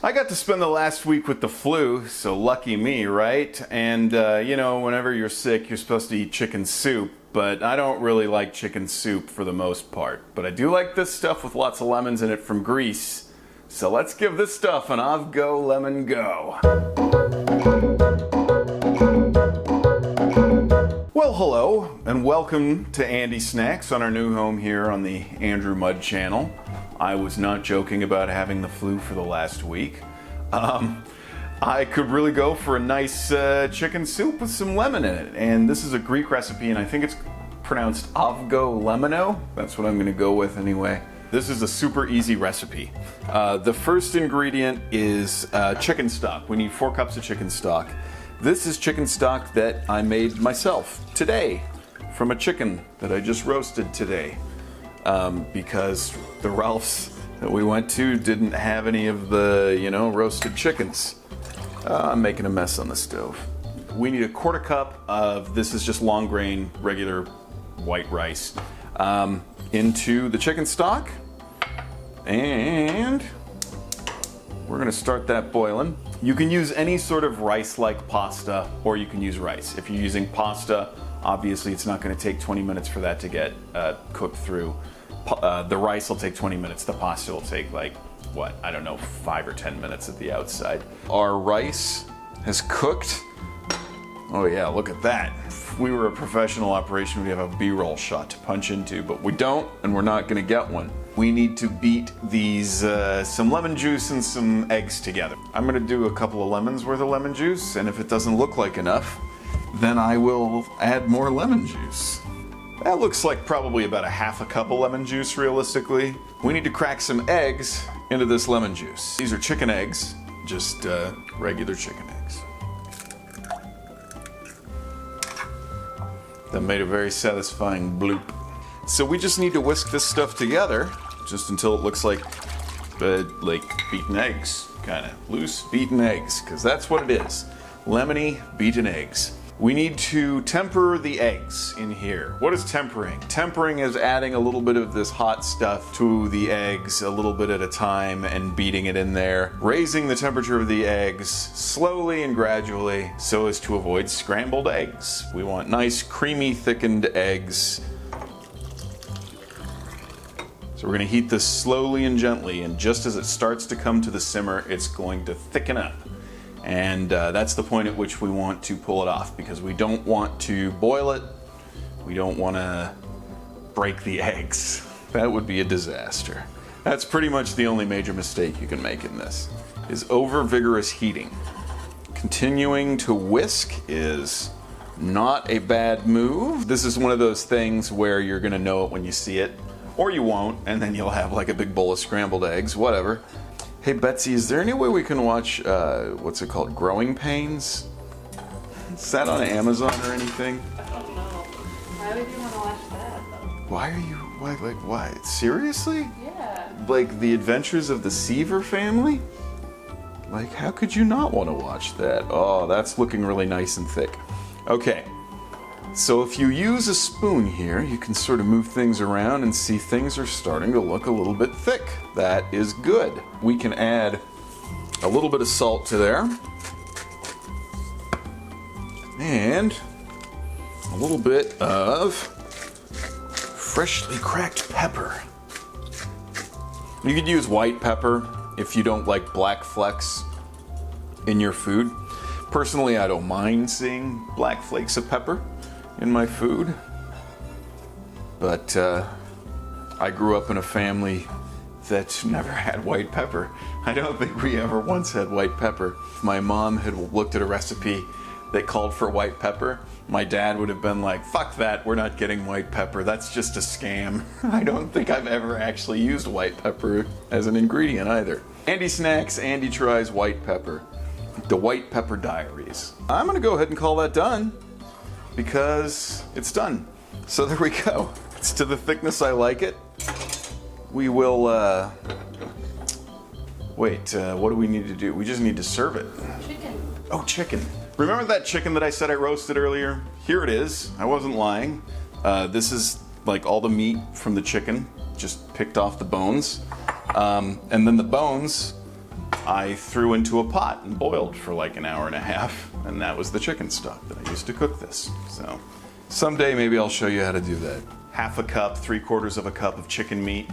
I got to spend the last week with the flu, so lucky me, right? And, you know, whenever you're sick, you're supposed to eat chicken soup, but I don't really like chicken soup for the most part. But I do like this stuff with lots of lemons in it from Greece. So let's give this stuff an Avgolemono go. Well, hello, and welcome to Andy Snax on our new home here on the Andrew Mudd channel. I was not joking about having the flu for the last week. I could really go for a nice chicken soup with some lemon in it. And this is a Greek recipe, and I think it's pronounced Avgolemono. That's what I'm gonna go with anyway. This is a super easy recipe. The first ingredient is chicken stock. We need 4 cups of chicken stock. This is chicken stock that I made myself today from a chicken that I just roasted today. Because the Ralphs that we went to didn't have any of the, roasted chickens. I'm making a mess on the stove. We need a 1/4 cup of, this is just long grain, regular white rice, into the chicken stock. And we're gonna start that boiling. You can use any sort of rice-like pasta, or you can use rice. If you're using pasta, obviously it's not gonna take 20 minutes for that to get cooked through. The rice will take 20 minutes, the pasta will take 5 or 10 minutes at the outside. Our rice has cooked. Oh yeah, look at that. If we were a professional operation, we'd have a B-roll shot to punch into, but we don't, and we're not gonna get one. We need to beat these, some lemon juice and some eggs together. I'm gonna do a couple of lemons worth of lemon juice, and if it doesn't look like enough, then I will add more lemon juice. That looks like probably about a 1/2 cup of lemon juice, realistically. We need to crack some eggs into this lemon juice. These are chicken eggs, just regular chicken eggs. That made a very satisfying bloop. So we just need to whisk this stuff together, just until it looks like beaten eggs, kind of loose beaten eggs, because that's what it is. Lemony beaten eggs. We need to temper the eggs in here. What is tempering? Tempering is adding a little bit of this hot stuff to the eggs a little bit at a time and beating it in there, raising the temperature of the eggs slowly and gradually so as to avoid scrambled eggs. We want nice creamy thickened eggs. So we're gonna heat this slowly and gently, and just as it starts to come to the simmer, it's going to thicken up. And that's the point at which we want to pull it off, because we don't want to boil it. We don't want to break the eggs. That would be a disaster. That's pretty much the only major mistake you can make in this, is over vigorous heating. Continuing to whisk is not a bad move. This is one of those things where you're gonna know it when you see it, or you won't, and then you'll have like a big bowl of scrambled eggs, whatever. Hey Betsy, is there any way we can watch, what's it called, Growing Pains? Is that on Amazon or anything? I don't know. Why would you want to watch that though? Why? Seriously? Yeah. Like the Adventures of the Seaver Family? Like, how could you not want to watch that? Oh, that's looking really nice and thick. Okay. So if you use a spoon here, you can sort of move things around and see things are starting to look a little bit thick. That is good. We can add a little bit of salt to there. And a little bit of freshly cracked pepper. You could use white pepper if you don't like black flecks in your food. Personally, I don't mind seeing black flakes of pepper in my food, but I grew up in a family that never had white pepper. I don't think we ever once had white pepper. If my mom had looked at a recipe that called for white pepper, my dad would have been like, fuck that, we're not getting white pepper, that's just a scam. I don't think I've ever actually used white pepper as an ingredient either. Andy Snax, Andy tries white pepper. The White Pepper Diaries. I'm gonna go ahead and call that done, because it's done. So there we go. It's to the thickness I like it. We will, what do we need to do? We just need to serve it. Chicken. Oh, chicken. Remember that chicken that I said I roasted earlier? Here it is. I wasn't lying. This is like all the meat from the chicken, just picked off the bones. And then the bones I threw into a pot and boiled for like an hour and a half, and that was the chicken stock that I used to cook this. So someday maybe I'll show you how to do that. Half a cup, 3/4 of a cup of chicken meat.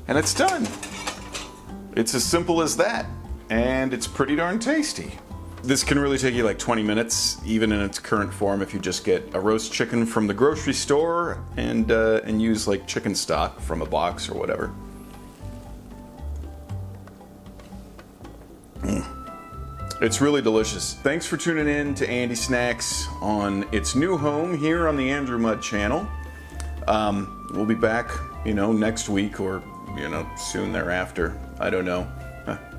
And it's done. It's as simple as that, and it's pretty darn tasty. This can really take you like 20 minutes, even in its current form, if you just get a roast chicken from the grocery store and use like chicken stock from a box or whatever. It's really delicious. Thanks for tuning in to Andy Snax on its new home here on the Andrew Mudd channel. We'll be back, next week or, soon thereafter. I don't know.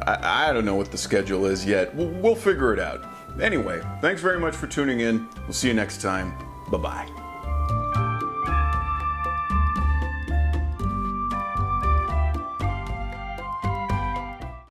I don't know what the schedule is yet. We'll figure it out. Anyway, thanks very much for tuning in. We'll see you next time. Bye-bye.